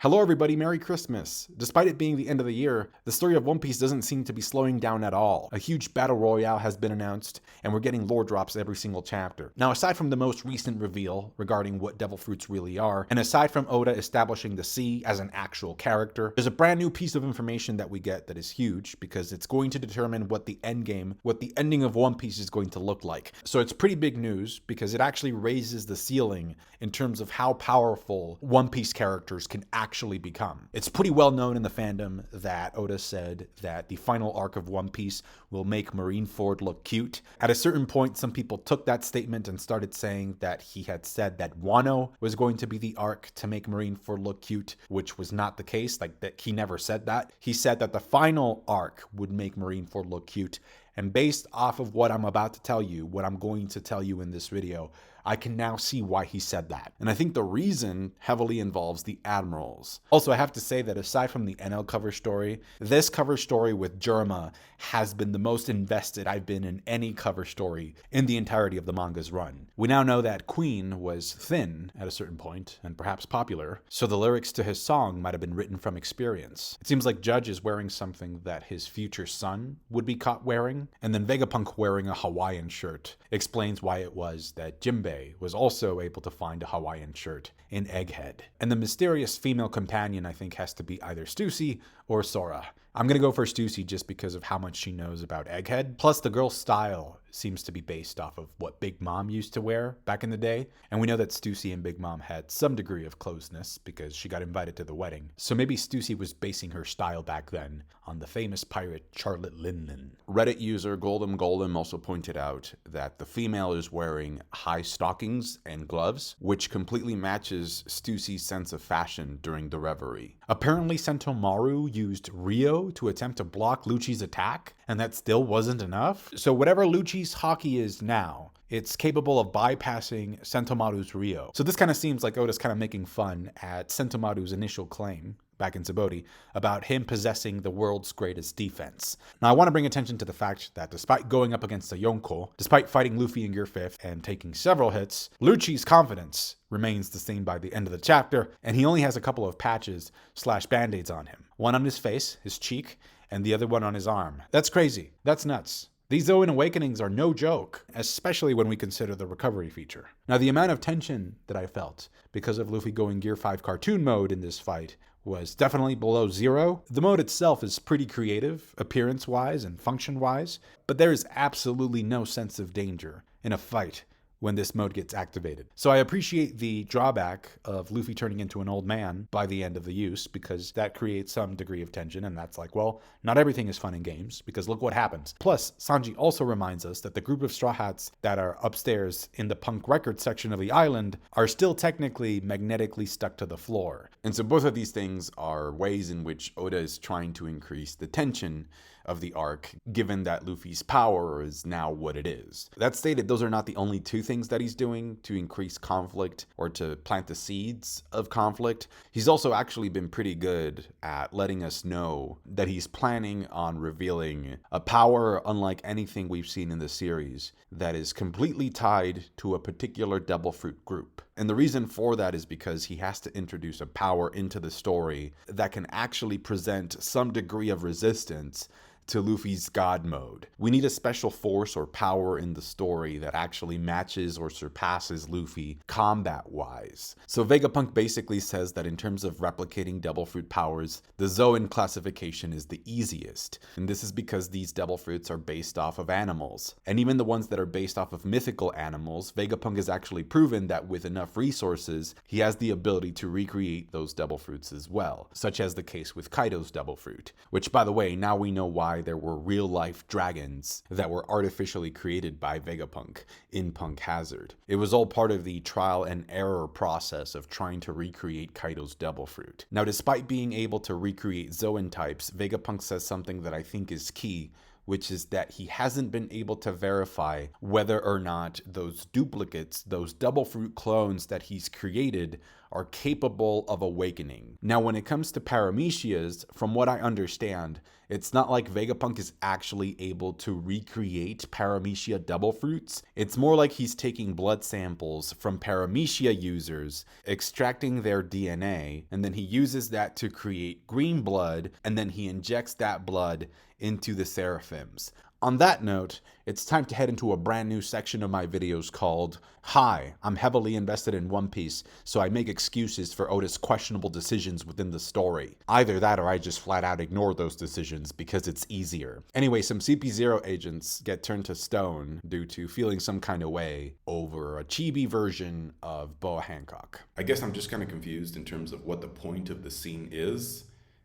Hello everybody, Merry Christmas! Despite it being the end of the year, the story of One Piece doesn't seem to be slowing down at all. A huge battle royale has been announced, and we're getting lore drops every single chapter. Now, aside from the most recent reveal regarding what Devil Fruits really are, and aside from Oda establishing the sea as an actual character, there's a brand new piece of information that we get that is huge, because it's going to determine what the ending of One Piece is going to look like. So it's pretty big news, because it actually raises the ceiling in terms of how powerful One Piece characters can actually become. It's pretty well known in the fandom that Oda said that the final arc of One Piece will make Marineford look cute. At a certain point, some people took that statement and started saying that he had said that Wano was going to be the arc to make Marineford look cute, which was not the case. Like, that he never said that. He said that the final arc would make Marineford look cute. And based off of what I'm about to tell you, what I'm going to tell you in this video, I can now see why he said that. And I think the reason heavily involves the Admirals. Also, I have to say that aside from the NL cover story, this cover story with Germa has been the most invested I've been in any cover story in the entirety of the manga's run. We now know that Queen was thin at a certain point, and perhaps popular, so the lyrics to his song might have been written from experience. It seems like Judge is wearing something that his future son would be caught wearing, and then Vegapunk wearing a Hawaiian shirt explains why it was that Jinbei was also able to find a Hawaiian shirt in Egghead. And the mysterious female companion, I think, has to be either Stussy or Sora. I'm gonna go for Stussy just because of how much she knows about Egghead. Plus, the girl's style seems to be based off of what Big Mom used to wear back in the day. And we know that Stussy and Big Mom had some degree of closeness because she got invited to the wedding. So maybe Stussy was basing her style back then on the famous pirate Charlotte Linlin. Reddit user Golden also pointed out that the female is wearing high stockings and gloves, which completely matches Stussy's sense of fashion during the reverie. Apparently, Sentomaru used Rio to attempt to block Lucci's attack, and that still wasn't enough. So whatever Lucci's haki is now, it's capable of bypassing Sentomaru's Rio. So this kind of seems like Oda's kind of making fun at Sentomaru's initial claim back in Sabaody about him possessing the world's greatest defense. Now, I want to bring attention to the fact that despite going up against a Yonko, despite fighting Luffy in Gear 5th and taking several hits, Lucci's confidence remains the same by the end of the chapter, and he only has a couple of patches / band-aids on him. One on his face, his cheek, and the other one on his arm. That's crazy. That's nuts. These Zoan awakenings are no joke, especially when we consider the recovery feature. Now, the amount of tension that I felt because of Luffy going Gear 5 cartoon mode in this fight was definitely below zero. The mode itself is pretty creative, appearance-wise and function-wise, but there is absolutely no sense of danger in a fight when this mode gets activated. So I appreciate the drawback of Luffy turning into an old man by the end of the use, because that creates some degree of tension, and that's like, well, not everything is fun in games, because look what happens. Plus, Sanji also reminds us that the group of Straw Hats that are upstairs in the punk record section of the island are still technically magnetically stuck to the floor. And so both of these things are ways in which Oda is trying to increase the tension of the arc, given that Luffy's power is now what it is. That stated, those are not the only two things that he's doing to increase conflict or to plant the seeds of conflict. He's also actually been pretty good at letting us know that he's planning on revealing a power unlike anything we've seen in the series that is completely tied to a particular Devil Fruit group. And the reason for that is because he has to introduce a power into the story that can actually present some degree of resistance to Luffy's God mode. We need a special force or power in the story that actually matches or surpasses Luffy combat-wise. So Vegapunk basically says that in terms of replicating Devil Fruit powers, the Zoan classification is the easiest. And this is because these Devil Fruits are based off of animals. And even the ones that are based off of mythical animals, Vegapunk has actually proven that with enough resources, he has the ability to recreate those Devil Fruits as well, such as the case with Kaido's Devil Fruit, which, by the way, now we know why there were real-life dragons that were artificially created by Vegapunk in Punk Hazard. It was all part of the trial and error process of trying to recreate Kaido's Devil Fruit. Now, despite being able to recreate Zoan types, Vegapunk says something that I think is key, which is that he hasn't been able to verify whether or not those duplicates, those Devil Fruit clones that he's created, are capable of awakening. Now, when it comes to paramecias, from what I understand, it's not like Vegapunk is actually able to recreate paramecia devil fruits. It's more like he's taking blood samples from paramecia users, extracting their DNA, and then he uses that to create green blood, and then he injects that blood into the seraphims. On that note, it's time to head into a brand new section of my videos called Hi, I'm heavily invested in One Piece, so I make excuses for Oda's questionable decisions within the story. Either that or I just flat out ignore those decisions because it's easier. Anyway, some CP0 agents get turned to stone due to feeling some kind of way over a chibi version of Boa Hancock. I guess I'm just kind of confused in terms of what the point of the scene is.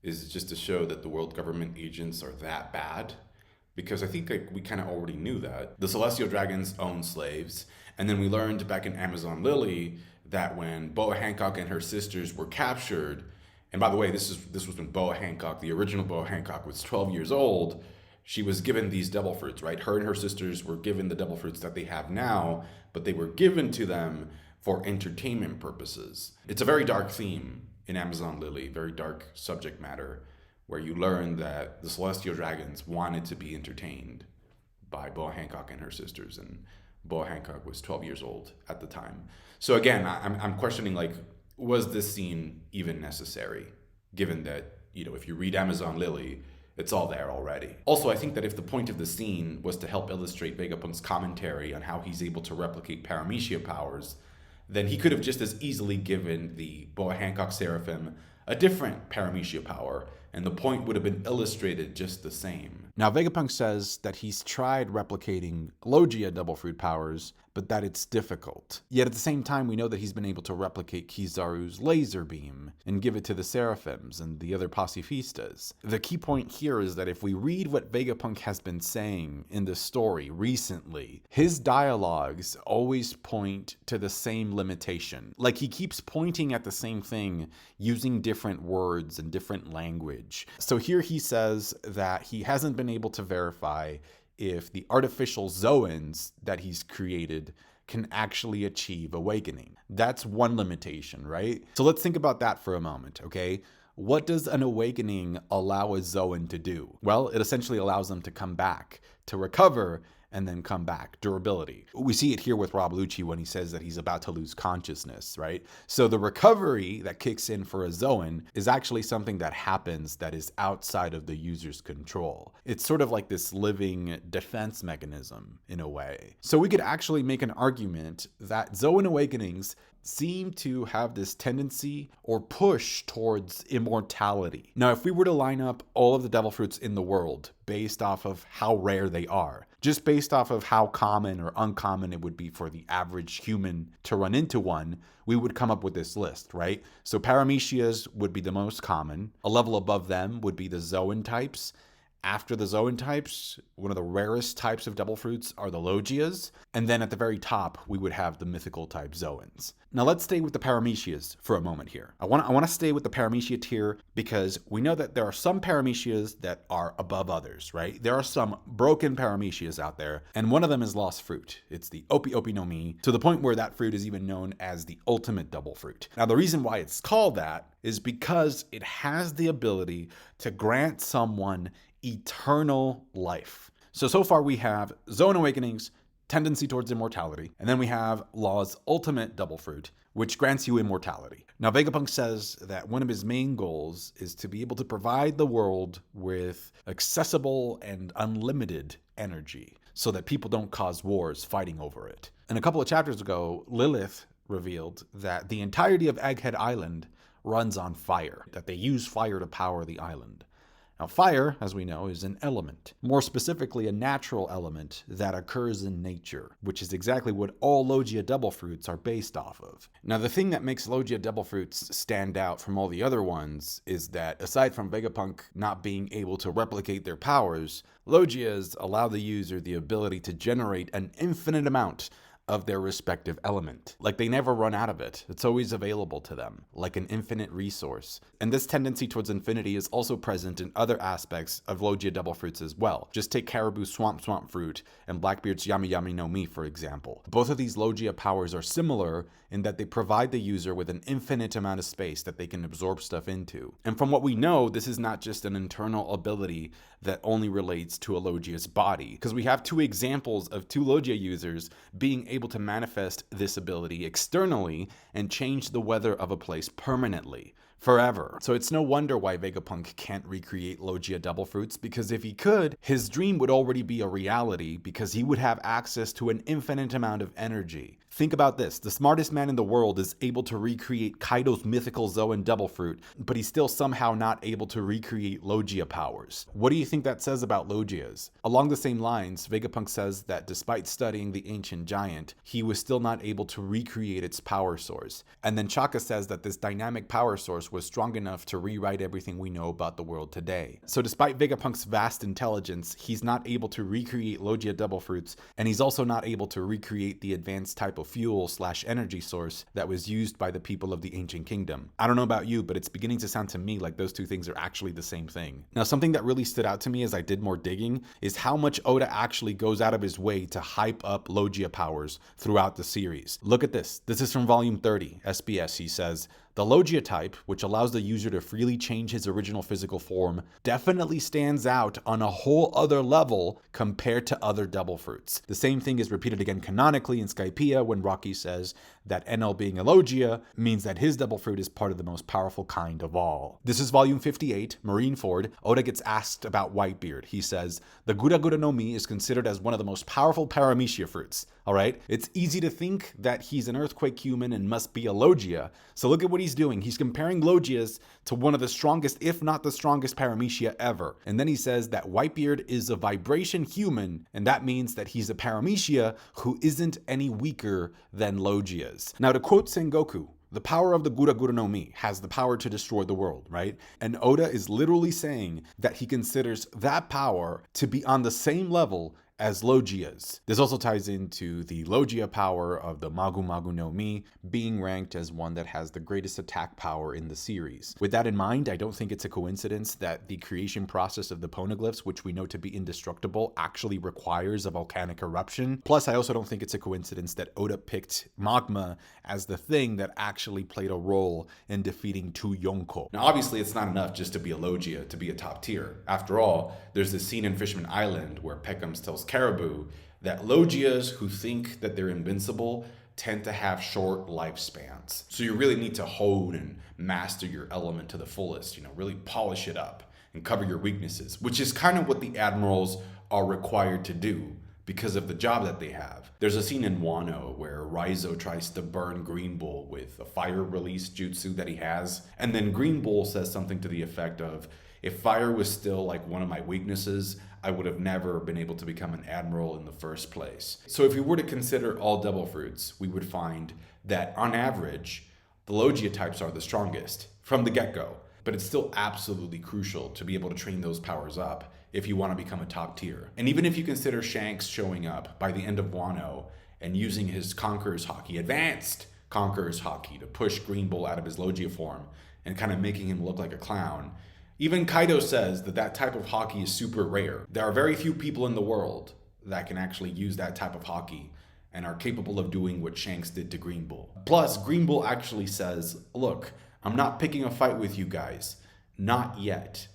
Is it just to show that the world government agents are that bad? Because I think we kind of already knew that. The Celestial Dragons own slaves, and then we learned back in Amazon Lily that when Boa Hancock and her sisters were captured, and by the way, this was when Boa Hancock, the original Boa Hancock, was 12 years old, she was given these devil fruits, right? Her and her sisters were given the devil fruits that they have now, but they were given to them for entertainment purposes. It's a very dark theme in Amazon Lily, very dark subject matter, where you learn that the Celestial Dragons wanted to be entertained by Boa Hancock and her sisters, and Boa Hancock was 12 years old at the time. So again, I'm questioning, like, was this scene even necessary, given that, you know, if you read Amazon Lily, it's all there already. Also, I think that if the point of the scene was to help illustrate Vegapunk's commentary on how he's able to replicate paramecia powers, then he could have just as easily given the Boa Hancock Seraphim a different paramecia power, and the point would have been illustrated just the same. Now, Vegapunk says that he's tried replicating Logia Devil Fruit powers, but that it's difficult. Yet at the same time, we know that he's been able to replicate Kizaru's laser beam and give it to the Seraphims and the other pacifistas. The key point here is that if we read what Vegapunk has been saying in the story recently, his dialogues always point to the same limitation. Like, he keeps pointing at the same thing using different words and different language. So here he says that he hasn't been able to verify if the artificial Zoans that he's created can actually achieve awakening. That's one limitation, right? So let's think about that for a moment, okay? What does an awakening allow a Zoan to do? Well, it essentially allows them to come back, to recover, and then come back. Durability. We see it here with Rob Lucci when he says that he's about to lose consciousness, right? So the recovery that kicks in for a Zoan is actually something that happens that is outside of the user's control. It's sort of like this living defense mechanism in a way. So we could actually make an argument that Zoan awakenings seem to have this tendency or push towards immortality. Now, if we were to line up all of the devil fruits in the world based off of how rare they are, just based off of how common or uncommon it would be for the average human to run into one, we would come up with this list, right? So paramecias would be the most common. A level above them would be the Zoan types. After the Zoan types, one of the rarest types of devil fruits are the Logias. And then at the very top, we would have the mythical type Zoans. Now let's stay with the paramecias for a moment here. I want to stay with the paramecia tier because we know that there are some paramecias that are above others, right? There are some broken paramecias out there, and one of them is Lost Fruit. It's the Opi Opi no Mi, to the point where that fruit is even known as the ultimate devil fruit. Now the reason why it's called that is because it has the ability to grant someone eternal life. So far we have Zoan awakenings, tendency towards immortality, and then we have Law's ultimate devil fruit, which grants you immortality. Now Vegapunk says that one of his main goals is to be able to provide the world with accessible and unlimited energy so that people don't cause wars fighting over it. And a couple of chapters ago, Lilith revealed that the entirety of Egghead Island runs on fire, that they use fire to power the island. Now, fire, as we know, is an element, more specifically a natural element that occurs in nature, which is exactly what all Logia Devil Fruits are based off of. Now, the thing that makes Logia Devil Fruits stand out from all the other ones is that, aside from Vegapunk not being able to replicate their powers, Logias allow the user the ability to generate an infinite amount of their respective element. Like, they never run out of it. It's always available to them, like an infinite resource. And this tendency towards infinity is also present in other aspects of Logia Devil Fruits as well. Just take Caribou's Swamp Fruit and Blackbeard's Yami Yami no Mi, for example. Both of these Logia powers are similar in that they provide the user with an infinite amount of space that they can absorb stuff into. And from what we know, this is not just an internal ability that only relates to a Logia's body, because we have two examples of two Logia users being able to manifest this ability externally and change the weather of a place permanently. Forever. So it's no wonder why Vegapunk can't recreate Logia Devil Fruits, because if he could, his dream would already be a reality because he would have access to an infinite amount of energy. Think about this. The smartest man in the world is able to recreate Kaido's mythical Zoan Devil Fruit, but he's still somehow not able to recreate Logia powers. What do you think that says about Logias? Along the same lines, Vegapunk says that despite studying the ancient giant, he was still not able to recreate its power source. And then Chaka says that this dynamic power source was strong enough to rewrite everything we know about the world today. So despite Vegapunk's vast intelligence, he's not able to recreate Logia Devil Fruits, and he's also not able to recreate the advanced type of fuel/energy source that was used by the people of the ancient kingdom. I don't know about you, but it's beginning to sound to me like those two things are actually the same thing. Now, something that really stood out to me as I did more digging is how much Oda actually goes out of his way to hype up Logia powers throughout the series. Look at this. This is from volume 30, SBS. He says, "The Logia type, which allows the user to freely change his original physical form, definitely stands out on a whole other level compared to other Devil Fruits." The same thing is repeated again canonically in Skypiea when Rocky says that NL being a Logia means that his Devil Fruit is part of the most powerful kind of all. This is volume 58, Marineford. Oda gets asked about Whitebeard. He says, "The Gura Gura no Mi is considered as one of the most powerful Paramecia fruits." All right? It's easy to think that he's an earthquake human and must be a Logia. So look at what he's doing. He's comparing Logias to one of the strongest, if not the strongest, Paramecia ever. And then he says that Whitebeard is a vibration human, and that means that he's a Paramecia who isn't any weaker than Logias. Now, to quote Sengoku, the power of the Gura Gura no Mi has the power to destroy the world, right? And Oda is literally saying that he considers that power to be on the same level as Logias. This also ties into the Logia power of the Magu Magu no Mi being ranked as one that has the greatest attack power in the series. With that in mind, I don't think it's a coincidence that the creation process of the poneglyphs, which we know to be indestructible, actually requires a volcanic eruption. Plus, I also don't think it's a coincidence that Oda picked magma as the thing that actually played a role in defeating Tu Yonko. Now, obviously, it's not enough just to be a Logia to be a top tier. After all, there's this scene in Fishman Island where Peckhams tells Caribou that Logias who think that they're invincible tend to have short lifespans. So you really need to hone and master your element to the fullest, really polish it up and cover your weaknesses, which is kind of what the Admirals are required to do because of the job that they have. There's a scene in Wano where Raizo tries to burn Green Bull with a fire release jutsu that he has, and then Green Bull says something to the effect of, "If fire was still like one of my weaknesses, I would have never been able to become an admiral in the first place." So if we were to consider all Devil Fruits, we would find that on average, the Logia types are the strongest from the get-go. But it's still absolutely crucial to be able to train those powers up if you want to become a top tier. And even if you consider Shanks showing up by the end of Wano and using his Conqueror's Haki, advanced Conqueror's Haki, to push Green Bull out of his Logia form and kind of making him look like a clown, even Kaido says that that type of Haki is super rare. There are very few people in the world that can actually use that type of Haki and are capable of doing what Shanks did to Green Bull. Plus, Green Bull actually says, "Look, I'm not picking a fight with you guys. Not yet.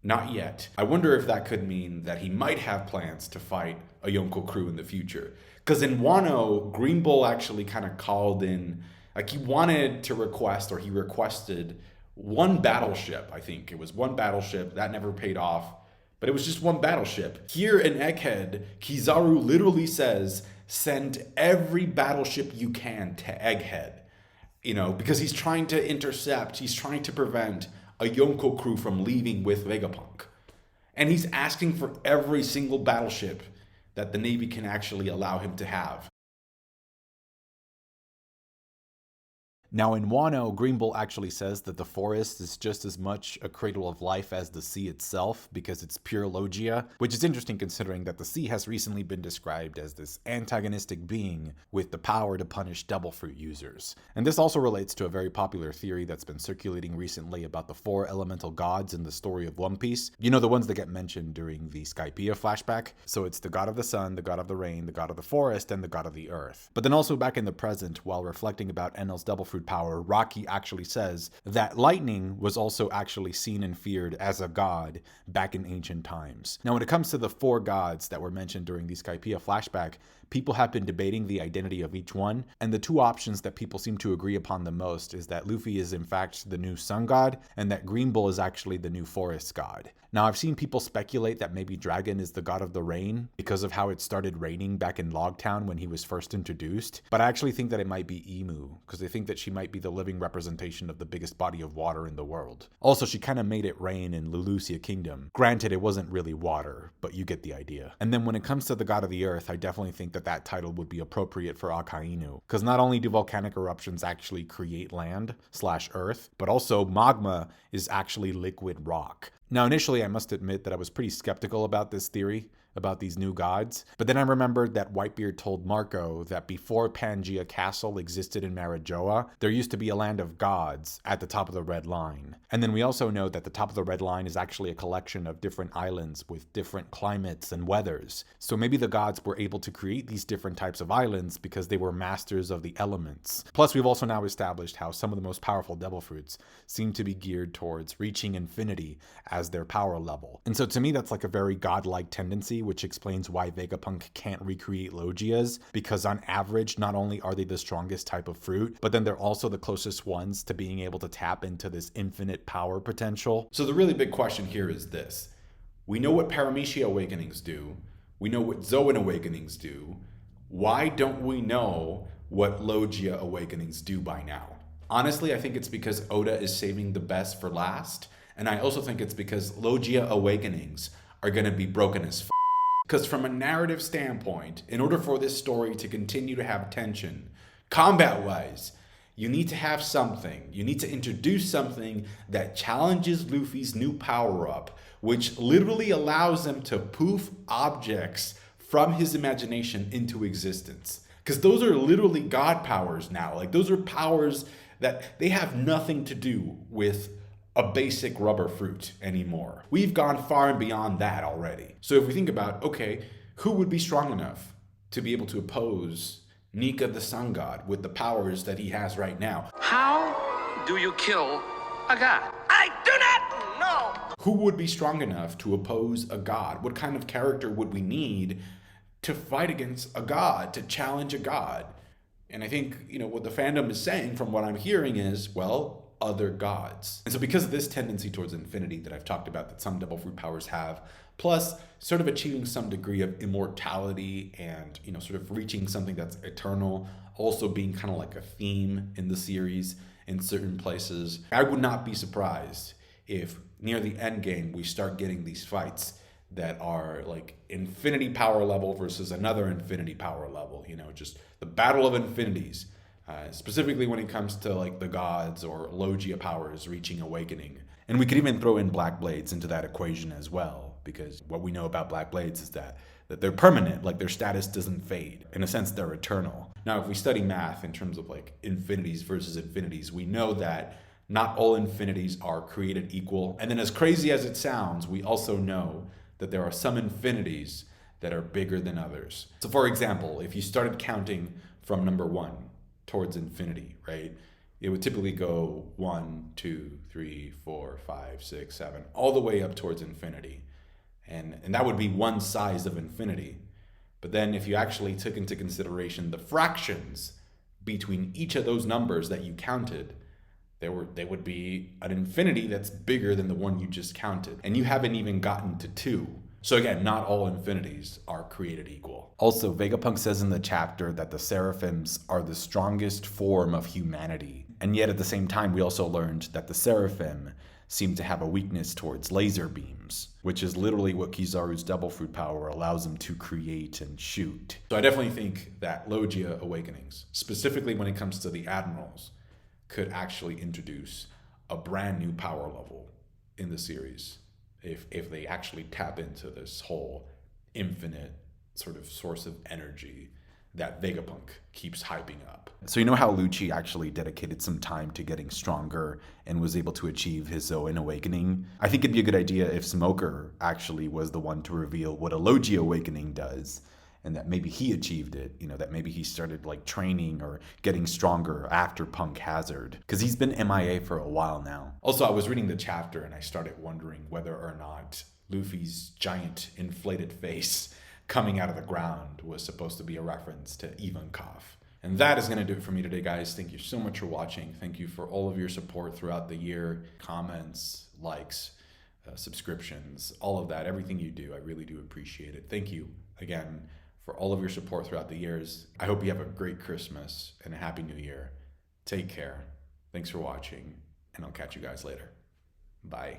Not yet." I wonder if that could mean that he might have plans to fight a Yonko crew in the future. Because in Wano, Green Bull actually kind of called in, like he wanted to request, or he requested one battleship. I think it was one battleship that never paid off, but it was just one battleship. Here in Egghead, Kizaru literally says, "Send every battleship you can to Egghead." Because he's trying to intercept, he's trying to prevent a Yonko crew from leaving with Vegapunk. And he's asking for every single battleship that the Navy can actually allow him to have. Now in Wano, Green Bull actually says that the forest is just as much a cradle of life as the sea itself because it's pure logia, which is interesting considering that the sea has recently been described as this antagonistic being with the power to punish devil fruit users. And this also relates to a very popular theory that's been circulating recently about the 4 elemental gods in the story of One Piece. You know, the ones that get mentioned during the Skypiea flashback. So it's the god of the sun, the god of the rain, the god of the forest, and the god of the earth. But then also back in the present, while reflecting about Enel's devil fruit power, Rocky actually says that lightning was also actually seen and feared as a god back in ancient times. Now when it comes to the 4 gods that were mentioned during the Skypiea flashback, people have been debating the identity of each one, and the 2 options that people seem to agree upon the most is that Luffy is in fact the new sun god, and that Green Bull is actually the new forest god. Now I've seen people speculate that maybe Dragon is the god of the rain because of how it started raining back in Logtown when he was first introduced, but I actually think that it might be Emu, because I think that she might be the living representation of the biggest body of water in the world. Also, she kind of made it rain in Lulusia Kingdom. Granted, it wasn't really water, but you get the idea. And then when it comes to the god of the earth, I definitely think that title would be appropriate for Akainu, because not only do volcanic eruptions actually create land/earth, but also magma is actually liquid rock. Now, initially, I must admit that I was pretty skeptical about this theory, about these new gods, but then I remembered that Whitebeard told Marco that before Pangaea Castle existed in Marijoa, there used to be a land of gods at the top of the Red Line. And then we also know that the top of the Red Line is actually a collection of different islands with different climates and weathers. So maybe the gods were able to create these different types of islands because they were masters of the elements. Plus, we've also now established how some of the most powerful devil fruits seem to be geared towards reaching infinity as their power level. And so to me, that's like a very godlike tendency, which explains why Vegapunk can't recreate Logias, because on average, not only are they the strongest type of fruit, but then they're also the closest ones to being able to tap into this infinite power potential. So the really big question here is this. We know what Paramecia awakenings do. We know what Zoan awakenings do. Why don't we know what Logia awakenings do by now? Honestly, I think it's because Oda is saving the best for last. And I also think it's because Logia awakenings are going to be broken as f***. Because from a narrative standpoint, in order for this story to continue to have tension, combat-wise, you need to have something. You need to introduce something that challenges Luffy's new power-up, which literally allows him to poof objects from his imagination into existence. Because those are literally god powers now. Like, those are powers that they have nothing to do with a basic rubber fruit anymore. We've gone far and beyond that already. So if we think about, okay, who would be strong enough to be able to oppose Nika the sun god with the powers that he has right now? How do you kill a god? I do not know! Who would be strong enough to oppose a god? What kind of character would we need to fight against a god, to challenge a god? And I think, what the fandom is saying from what I'm hearing is, well, other gods. And so because of this tendency towards infinity that I've talked about that some devil fruit powers have, plus sort of achieving some degree of immortality and, sort of reaching something that's eternal, also being kind of like a theme in the series in certain places, I would not be surprised if near the end game we start getting these fights that are like infinity power level versus another infinity power level, just the battle of infinities. Specifically when it comes to like the gods or Logia powers reaching awakening. And we could even throw in Black Blades into that equation as well, because what we know about Black Blades is that they're permanent, like their status doesn't fade. In a sense, they're eternal. Now, if we study math in terms of like infinities versus infinities, we know that not all infinities are created equal. And then as crazy as it sounds, we also know that there are some infinities that are bigger than others. So for example, if you started counting from number 1, towards infinity, right? It would typically go 1, 2, 3, 4, 5, 6, 7, all the way up towards infinity. And that would be one size of infinity. But then if you actually took into consideration the fractions between each of those numbers that you counted, they would be an infinity that's bigger than the one you just counted. And you haven't even gotten to 2. So again, not all infinities are created equal. Also, Vegapunk says in the chapter that the Seraphims are the strongest form of humanity. And yet at the same time, we also learned that the Seraphim seem to have a weakness towards laser beams, which is literally what Kizaru's devil fruit power allows him to create and shoot. So I definitely think that Logia awakenings, specifically when it comes to the Admirals, could actually introduce a brand new power level in the series if they actually tap into this whole infinite sort of source of energy that Vegapunk keeps hyping up. So you know how Lucci actually dedicated some time to getting stronger and was able to achieve his Zoan awakening? I think it'd be a good idea if Smoker actually was the one to reveal what a Logi awakening does, and that maybe he achieved it, that maybe he started like training or getting stronger after Punk Hazard, because he's been MIA for a while now. Also, I was reading the chapter and I started wondering whether or not Luffy's giant inflated face coming out of the ground was supposed to be a reference to Ivankov. And that is going to do it for me today, guys. Thank you so much for watching. Thank you for all of your support throughout the year. Comments, likes, subscriptions, all of that, everything you do. I really do appreciate it. Thank you again for all of your support throughout the years. I hope you have a great Christmas and a Happy New Year. Take care. Thanks for watching, and I'll catch you guys later. Bye.